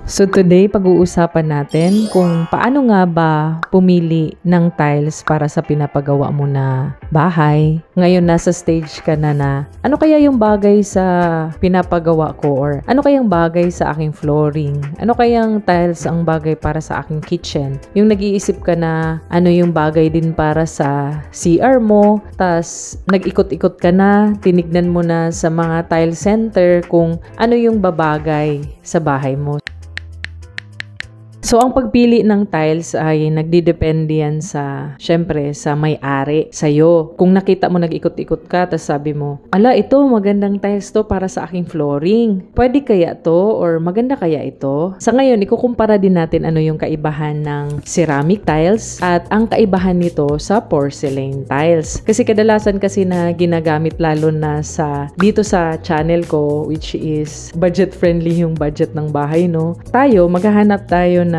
So today, pag-uusapan natin kung paano nga ba pumili ng tiles para sa pinapagawa mo na bahay. Ngayon, nasa stage ka na ano kaya yung bagay sa pinapagawa ko or ano kayang bagay sa aking flooring? Ano kayang tiles ang bagay para sa aking kitchen? Yung nag-iisip ka na ano yung bagay din para sa CR mo, tas nag-ikot-ikot ka na, tinignan mo na sa mga tile center kung ano yung babagay sa bahay mo. So, ang pagpili ng tiles ay nagdidepende yan syempre, sa may-ari, sa'yo. Kung nakita mo nag-ikot-ikot ka, tapos sabi mo, ala, ito, magandang tiles to para sa aking flooring. Pwede kaya to? Or maganda kaya ito? Sa ngayon, ikukumpara din natin ano yung kaibahan ng ceramic tiles at ang kaibahan nito sa porcelain tiles. Kasi kadalasan kasi na ginagamit lalo na dito sa channel ko, which is budget-friendly yung budget ng bahay, no? Maghahanap tayo ng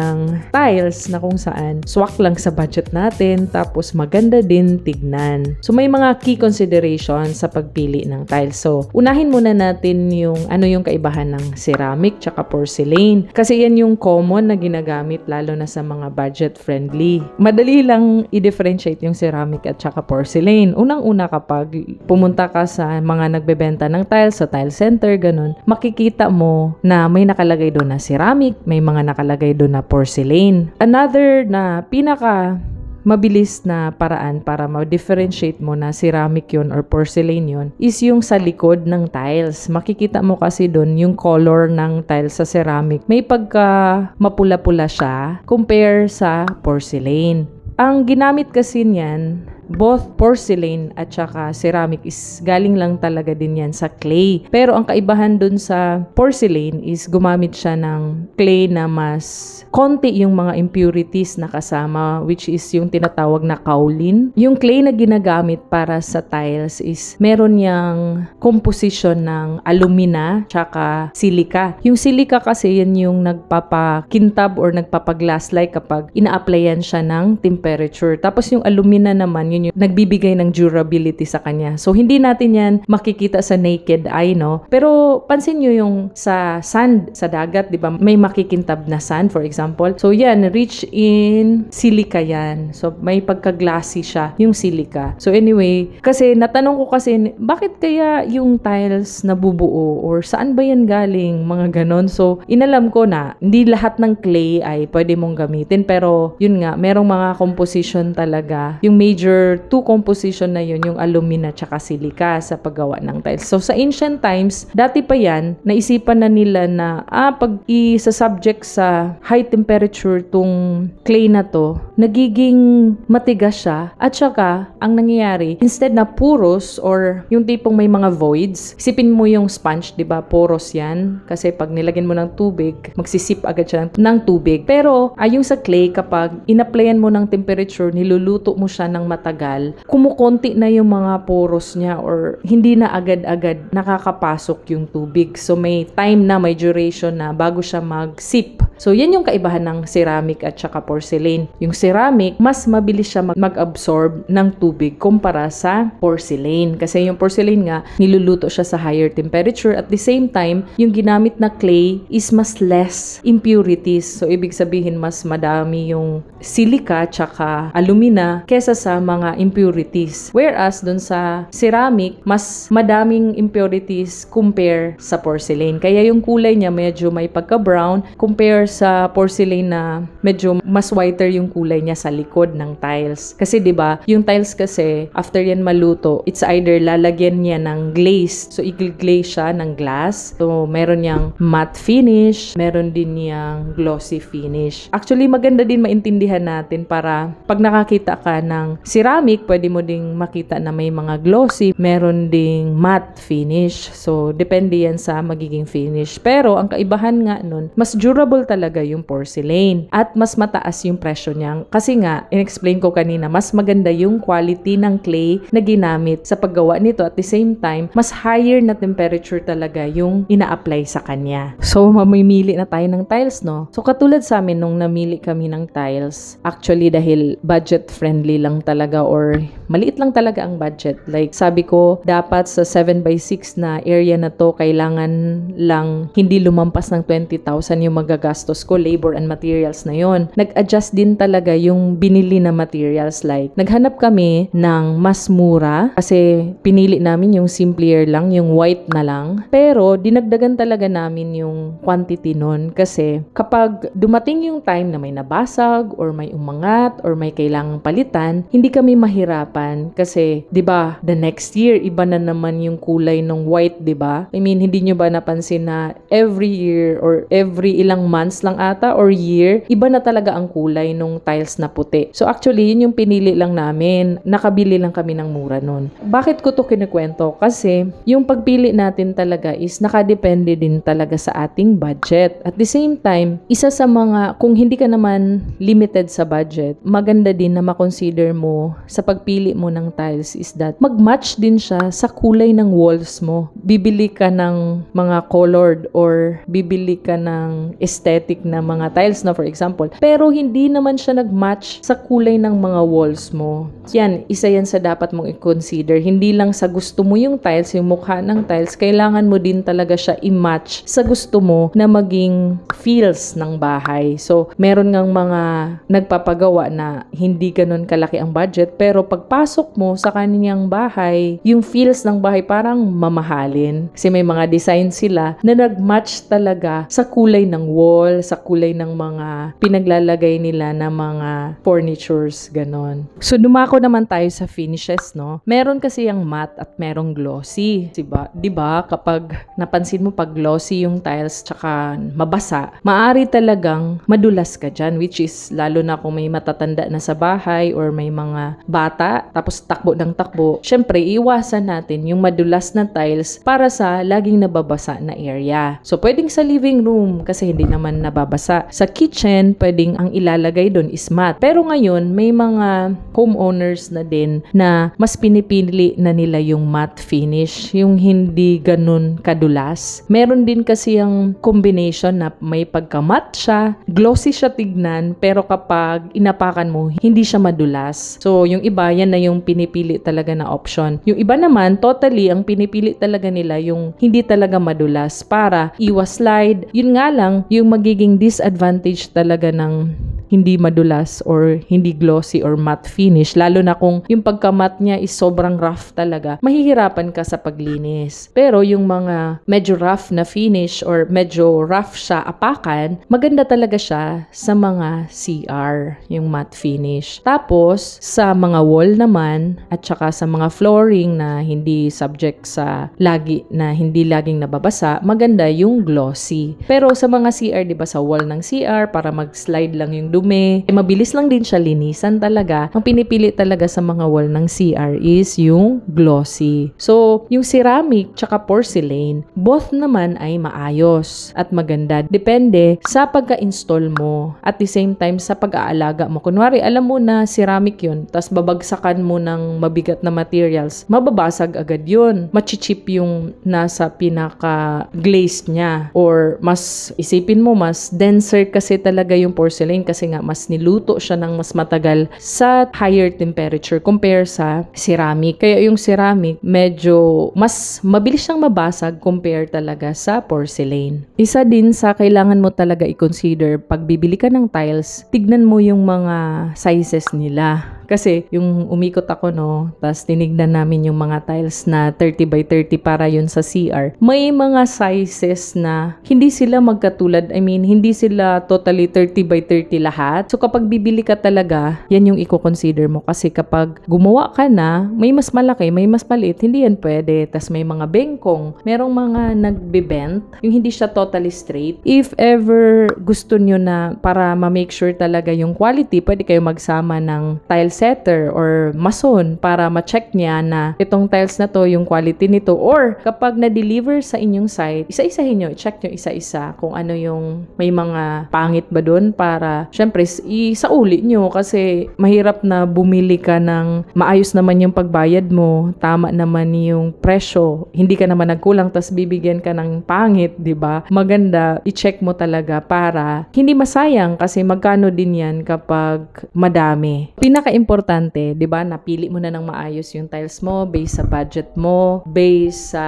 tiles na kung saan swak lang sa budget natin tapos maganda din tignan. So may mga key considerations sa pagpili ng tiles. So unahin muna natin yung ano yung kaibahan ng ceramic tsaka porcelain. Kasi yan yung common na ginagamit lalo na sa mga budget friendly. Madali lang i-differentiate yung ceramic at tsaka porcelain. Unang-una kapag pumunta ka sa mga nagbebenta ng tiles sa tile center, ganun, makikita mo na may nakalagay doon na ceramic, may mga nakalagay doon na porcelain. Another na pinaka mabilis na paraan para ma-differentiate mo na ceramic yun or porcelain yun is yung sa likod ng tiles. Makikita mo kasi doon yung color ng tiles sa ceramic. May pagka mapula-pula siya compare sa porcelain. Ang ginamit kasi niyan, both porcelain at saka ceramic is galing lang talaga din yan sa clay. Pero ang kaibahan dun sa porcelain is gumamit siya ng clay na mas konti yung mga impurities na kasama, which is yung tinatawag na kaolin. Yung clay na ginagamit para sa tiles is meron niyang composition ng alumina tsaka silica. Yung silica kasi yan yung nagpapakintab or nagpapaglass-like kapag ina-applyan siya ng temperature. Tapos yung alumina naman, yun yung nagbibigay ng durability sa kanya. So, hindi natin yan makikita sa naked eye, no? Pero, pansin nyo yung sa sand, sa dagat, di ba? May makikintab na sand, for example. So, yan, rich in silica yan. So, may pagka-glassy siya, yung silica. So, anyway, kasi natanong ko kasi, bakit kaya yung tiles nabubuo? Or saan ba yan galing? Mga ganon. So, inalam ko na, hindi lahat ng clay ay pwede mong gamitin. Pero, yun nga, merong mga composition talaga. Yung major two composition na yun, yung alumina tsaka silica sa paggawa ng tiles. So, sa ancient times, dati pa yan, naisipan na nila na, pag isa-subject sa high temperature tong clay na to, nagiging matigas siya. At saka, ang nangyayari, instead na puros or yung tipong may mga voids, isipin mo yung sponge, di ba? Poros yan. Kasi pag nilagyan mo ng tubig, magsisip agad siya ng tubig. Pero, yung sa clay, kapag in-applyan mo ng temperature, niluluto mo siya ng matagal, kumukonti na yung mga poros niya or hindi na agad-agad nakakapasok yung tubig. So, may time na, may duration na bago siya mag-sip. So, yan yung kaibahan ng ceramic at saka porcelain. Yung ceramic, mas mabilis siya mag-absorb ng tubig kumpara sa porcelain. Kasi yung porcelain nga, niluluto siya sa higher temperature. At the same time, yung ginamit na clay is mas less impurities. So, ibig sabihin, mas madami yung silica at saka alumina kesa sa mga impurities. Whereas, dun sa ceramic, mas madaming impurities compare sa porcelain. Kaya yung kulay niya medyo may pagka-brown compare sa porcelain na medyo mas whiter yung kulay niya sa likod ng tiles. Kasi 'di ba, yung tiles kasi after yan maluto, it's either lalagyan niya ng glaze. So i-glaze siya ng glass. So meron niyang matte finish, meron din niyang glossy finish. Actually maganda din maintindihan natin para pag nakakita ka ng ceramic, pwede mo ding makita na may mga glossy, meron ding matte finish. So depende yan sa magiging finish. Pero ang kaibahan nga nun, mas durable talaga yung porcelain at mas mataas yung presyo niya. Kasi nga, in-explain ko kanina, mas maganda yung quality ng clay na ginamit sa paggawa nito. At the same time, mas higher na temperature talaga yung ina-apply sa kanya. So, mamimili na tayo ng tiles, no? So, katulad sa amin nung namili kami ng tiles, actually dahil budget friendly lang talaga or maliit lang talaga ang budget. Like, sabi ko, dapat sa 7x6 na area na to, kailangan lang hindi lumampas ng 20,000 yung magagastos ginastos ko, labor and materials na yon. Nag-adjust din talaga yung binili na materials, like naghanap kami ng mas mura kasi pinili namin yung simpler lang, yung white na lang. Pero dinagdagan talaga namin yung quantity nun kasi kapag dumating yung time na may nabasag or may umangat or may kailangang palitan, hindi kami mahirapan kasi 'di ba, the next year iba na naman yung kulay ng white, 'di ba? I mean, hindi nyo ba napansin na every year or every ilang months lang ata or year, iba na talaga ang kulay ng tiles na puti. So actually, yun yung pinili lang namin. Nakabili lang kami ng mura nun. Bakit ko to kinukwento? Kasi yung pagpili natin talaga is nakadepende din talaga sa ating budget. At the same time, isa sa mga, kung hindi ka naman limited sa budget, maganda din na makonsider mo sa pagpili mo ng tiles is that mag-match din siya sa kulay ng walls mo. Bibili ka ng mga colored or bibili ka ng aesthetic na mga tiles na for example, pero hindi naman siya nag-match sa kulay ng mga walls mo. Yan, isa yan sa dapat mong i-consider. Hindi lang sa gusto mo yung tiles, yung mukha ng tiles, kailangan mo din talaga siya i-match sa gusto mo na maging feels ng bahay. So, meron ngang mga nagpapagawa na hindi ganun kalaki ang budget, pero pagpasok mo sa kanyang bahay, yung feels ng bahay parang mamahalin. Kasi may mga design sila na nag-match talaga sa kulay ng wall, sa kulay ng mga pinaglalagay nila na mga furnitures, ganon. So, dumako naman tayo sa finishes, no? Meron kasi yung matte at merong glossy. Diba? Kapag napansin mo pag glossy yung tiles tsaka mabasa, maari talagang madulas ka dyan, which is lalo na kung may matatanda na sa bahay or may mga bata, tapos takbo ng takbo. Syempre, iwasan natin yung madulas na tiles para sa laging nababasa na area. So, pwedeng sa living room kasi hindi naman nababasa. Sa kitchen, pwedeng ang ilalagay doon is matte. Pero ngayon, may mga homeowners na din na mas pinipili na nila yung matte finish, yung hindi ganun kadulas. Meron din kasi yung combination na may pagka-matte siya, glossy siya tignan, pero kapag inapakan mo, hindi siya madulas. So, yung iba, yan na yung pinipili talaga na option. Yung iba naman, totally, ang pinipili talaga nila yung hindi talaga madulas para iwas slide. Yun nga lang, yung magiging disadvantage talaga ng hindi madulas or hindi glossy or matte finish, lalo na kung yung pagka-matte niya is sobrang rough talaga, mahihirapan ka sa paglinis. Pero yung mga medyo rough na finish or medyo rough siya apakan, maganda talaga siya sa mga CR, yung matte finish. Tapos, sa mga wall naman at saka sa mga flooring na hindi subject sa hindi laging nababasa, maganda yung glossy. Pero sa mga CR, di ba, sa wall ng CR, para mag-slide lang yung dumi, mabilis lang din siya linisan talaga. Ang pinipili talaga sa mga wall ng CR is yung glossy. So, yung ceramic tsaka porcelain, both naman ay maayos at maganda. Depende sa pagka-install mo at the same time sa pag-aalaga mo. Kunwari, alam mo na ceramic yun, tas babagsakan mo ng mabigat na materials, mababasag agad yun. Machichip yung nasa pinaka-glaze niya. Or mas isipin mo, mas denser kasi talaga yung porcelain kasi nga mas niluto siya ng mas matagal sa higher temperature compare sa ceramic. Kaya yung ceramic medyo mas mabilis siyang mabasag compare talaga sa porcelain. Isa din sa kailangan mo talaga i-consider pag bibili ka ng tiles, tignan mo yung mga sizes nila. Kasi yung umikot ako, no, tas tinignan namin yung mga tiles na 30 by 30 para yun sa CR. May mga sizes na hindi sila magkatulad. I mean, hindi sila totally 30 by 30 lahat. So kapag bibili ka talaga, yan yung i-consider mo. Kasi kapag gumawa ka na, may mas malaki, may mas maliit, hindi yan pwede. Tas may mga bengkong, merong mga nagbe-bent, yung hindi siya totally straight. If ever gusto nyo na para ma-make sure talaga yung quality, pwede kayo magsama ng tile setter or mason para ma-check niya na itong tiles na to, yung quality nito. Or kapag na-deliver sa inyong site, isa-isahin nyo, check nyo isa-isa kung ano yung may mga pangit ba dun para syempre isauli nyo kasi mahirap na bumili ka ng maayos naman yung pagbayad mo, tama naman yung presyo, hindi ka naman nagkulang tas bibigyan ka ng pangit, di ba? Maganda i-check mo talaga para hindi masayang kasi magkano din yan kapag madami. Pinaka importante, 'di ba? Napili mo na ng maayos yung tiles mo based sa budget mo, based sa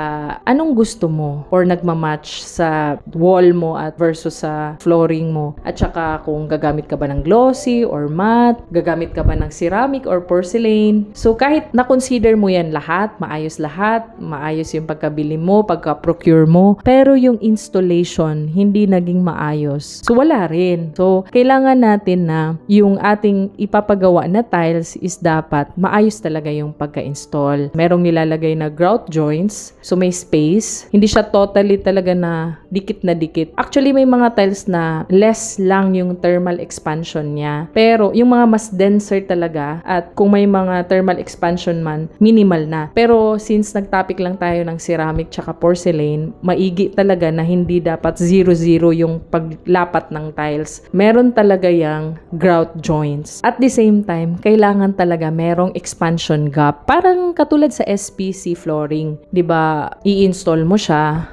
anong gusto mo or nagma-match sa wall mo at versus sa flooring mo. At saka kung gagamit ka ba ng glossy or matte, gagamit ka ba ng ceramic or porcelain. So kahit na-consider mo yan lahat, maayos yung pagkabili mo, pagka-procure mo, pero yung installation hindi naging maayos. So wala rin. So kailangan natin na yung ating ipapagawa na tiles is dapat maayos talaga yung pagka-install. Merong nilalagay na grout joints, so may space. Hindi siya totally talaga na dikit na dikit. Actually, may mga tiles na less lang yung thermal expansion niya. Pero yung mga mas denser talaga at kung may mga thermal expansion man, minimal na. Pero since nag-topic lang tayo ng ceramic tsaka porcelain, maigi talaga na hindi dapat 0-0 yung paglapat ng tiles. Meron talaga yung grout joints. At the same time, kailangan talaga merong expansion gap. Parang katulad sa SPC flooring. 'Di ba? I-install mo siya,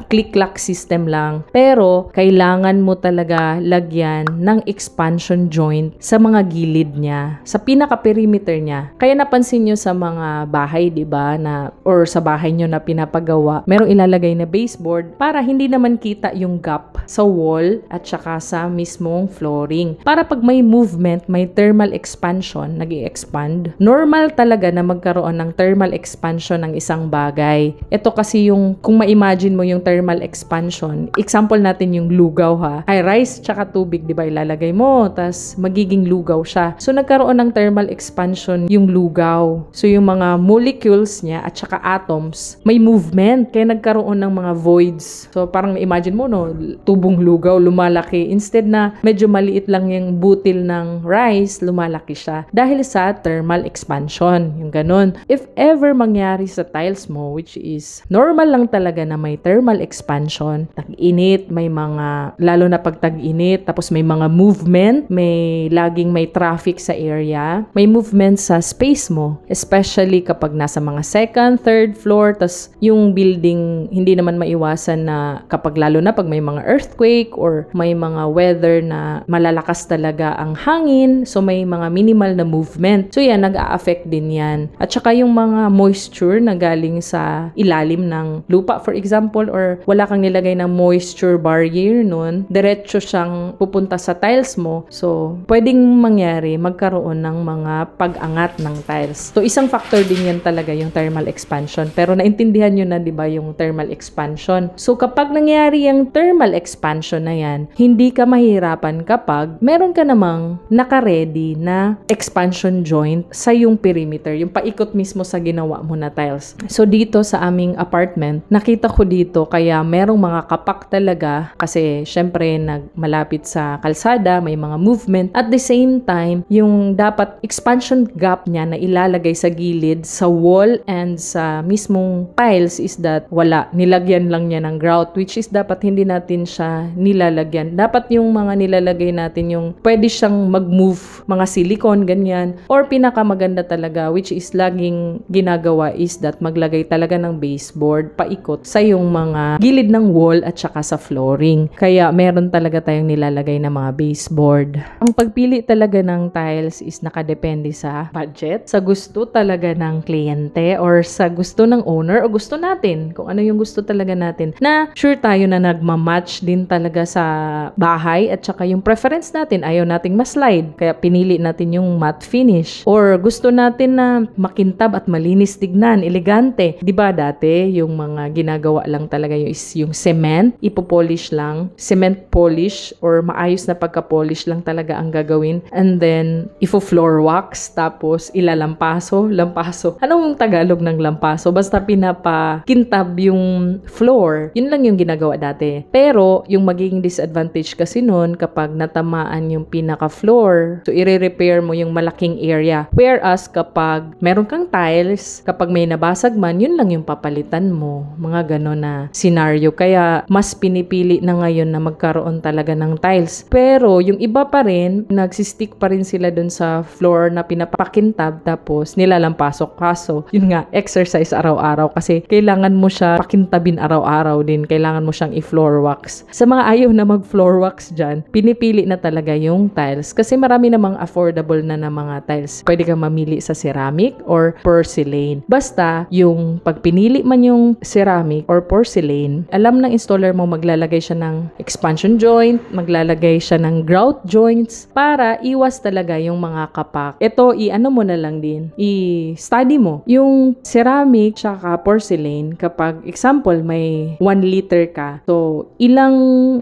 click-lock system lang. Pero, kailangan mo talaga lagyan ng expansion joint sa mga gilid niya, sa pinaka-perimeter niya. Kaya napansin nyo sa mga bahay, diba, or sa bahay nyo na pinapagawa, merong ilalagay na baseboard para hindi naman kita yung gap sa wall at saka sa mismong flooring. Para pag may movement, may thermal expansion, nag-i-expand, normal talaga na magkaroon ng thermal expansion ng isang bagay. Ito kasi yung, kung ma-imagine mo yung thermal expansion, example natin yung lugaw ay rice tsaka tubig, di ba, ilalagay mo, tas magiging lugaw siya. So, nagkaroon ng thermal expansion yung lugaw. So, yung mga molecules niya at saka atoms, may movement, kaya nagkaroon ng mga voids. So, parang imagine mo, no, tubong lugaw, lumalaki. Instead na medyo maliit lang yung butil ng rice, lumalaki siya. Dahil sa thermal expansion, yung ganun. If ever mangyari sa tiles mo, which is normal lang talaga na may thermal expansion, tag-init, may mga, lalo na pag tag-init, tapos may mga movement, laging may traffic sa area, may movement sa space mo, especially kapag nasa mga second, third floor, tas yung building, hindi naman maiwasan na kapag lalo na pag may mga earthquake or may mga weather na malalakas talaga ang hangin, so may mga minimal na movement. So yan, nag-a-affect din yan. At saka yung mga moisture na galing sa ilalim ng lupa, for example, or wala kang nilagay ng moisture barrier nun, diretso siyang pupunta sa tiles mo. So, pwedeng mangyari, magkaroon ng mga pag-angat ng tiles. So, isang factor din yan talaga, yung thermal expansion. Pero naintindihan nyo na, di ba, yung thermal expansion. So, kapag nangyari yung thermal expansion na yan, hindi ka mahirapan kapag meron ka namang naka-ready na expansion joint sa yung perimeter, yung paikot mismo sa ginawa mo na tiles. So, dito sa aming apartment, nakita ko dito, kaya merong mga kapak talaga kasi syempre malapit sa kalsada, may mga movement. At the same time, yung dapat expansion gap niya na ilalagay sa gilid, sa wall and sa mismong tiles is that wala. Nilagyan lang niya ng grout, which is dapat hindi natin siya nilalagyan. Dapat yung mga nilalagay natin yung pwede siyang mag-move, mga silicone, ganyan. Or pinakamaganda talaga, which is laging ginagawa is that maglagay talaga ng baseboard paikot sa yung mga gilid ng wall at saka sa flooring. Kaya meron talaga tayong nilalagay na mga baseboard. Ang pagpili talaga ng tiles is nakadepende sa budget, sa gusto talaga ng kliyente or sa gusto ng owner o gusto natin. Kung ano yung gusto talaga natin. Na sure tayo na nagmamatch din talaga sa bahay at saka yung preference natin. Ayaw nating ma-slide. Kaya pinili natin yung matte finish. Or gusto natin na makintab at malinis tignan, elegante. Diba dati yung mga ginagawa lang talaga yung cement, ipopolish lang, cement polish or maayos na pagka-polish lang talaga ang gagawin. And then, ifo-floor wax, tapos ilalampaso. Anong Tagalog ng lampaso? Basta pinapakintab yung floor. Yun lang yung ginagawa dati. Pero, yung magiging disadvantage kasi nun, kapag natamaan yung pinaka-floor, so i-repair mo yung malaking area. Whereas, kapag meron kang tiles, kapag may nabasag man, yun lang yung papalitan mo. Mga ganon na scenario. Kaya mas pinipili na ngayon na magkaroon talaga ng tiles. Pero yung iba pa rin, nagsistick pa rin sila dun sa floor na pinapakintab tapos nilalampasok. Kaso, yun nga, exercise araw-araw kasi kailangan mo siya pakintabin araw-araw din. Kailangan mo siyang i-floor wax. Sa mga ayaw na mag-floor wax dyan, pinipili na talaga yung tiles kasi marami namang affordable na mga tiles. Pwede kang mamili sa ceramic or porcelain. Basta, yung pag pinili man yung ceramic or porcelain, alam ng installer mo maglalagay siya ng expansion joint, maglalagay siya ng grout joints para iwas talaga yung mga kapak. Ito, i-ano mo na lang din, i-study mo. Yung ceramic tsaka porcelain, kapag example, may 1 liter ka, so ilang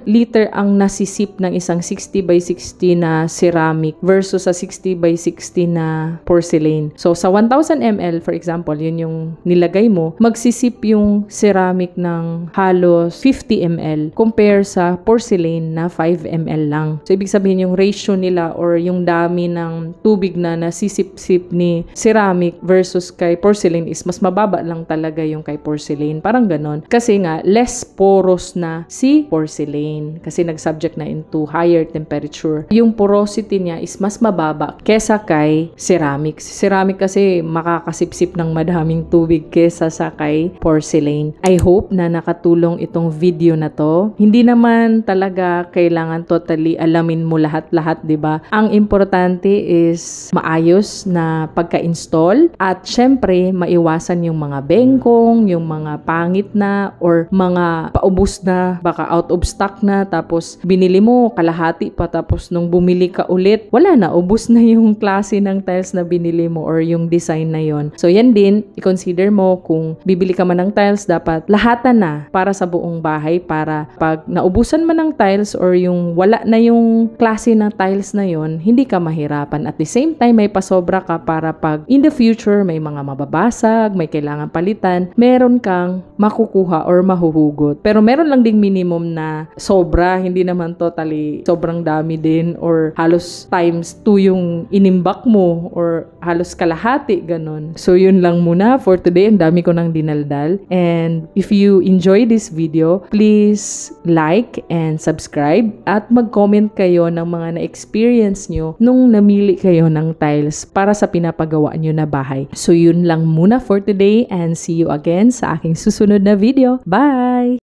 liter ang nasisip ng isang 60 by 60 na ceramic versus sa 60 by 60 na porcelain. So, sa 1,000 ml, for example, yun yung nilagay mo, magsisip yung ceramic ng halos 50 ml compare sa porcelain na 5 ml lang. So, ibig sabihin yung ratio nila or yung dami ng tubig na nasisip-sip ni ceramic versus kay porcelain is mas mababa lang talaga yung kay porcelain. Parang ganon. Kasi nga, less porous na si porcelain kasi nag-subject na into higher temperature. Yung porosity niya is mas mababa kesa kay ceramic. Ceramic kasi makakasipsip ng madaming tubig kesa sa kay porcelain. I hope na nakatulong itong video na to. Hindi naman talaga kailangan totally alamin mo lahat-lahat, 'di ba? Ang importante is maayos na pagka-install at syempre maiwasan yung mga bengkong, yung mga pangit na or mga paubos na, baka out of stock na tapos binili mo kalahati pa tapos nung bumili ka ulit, wala na, ubos na yung klase ng tiles na binili mo or yung design na yon. So yan din, i-consider mo kung bibili ka man ng tiles, dapat lahatan na para sa buong bahay para pag naubusan man ng tiles or yung wala na yung klase ng tiles na yon, hindi ka mahirapan. At the same time, may pasobra ka para pag in the future may mga mababasag, may kailangan palitan, meron kang makukuha or mahuhugot. Pero meron lang ding minimum na sobra, hindi naman totally sobrang dami din or halos times 2 yung inimbak mo or halos kalahati, ganon. So yun lang muna for today. Ang dami ko nang dinaldal. And if you enjoy this video, please like and subscribe at mag-comment kayo ng mga na-experience nyo nung namili kayo ng tiles para sa pinapagawa nyo na bahay. So yun lang muna for today and see you again sa aking susunod na video. Bye!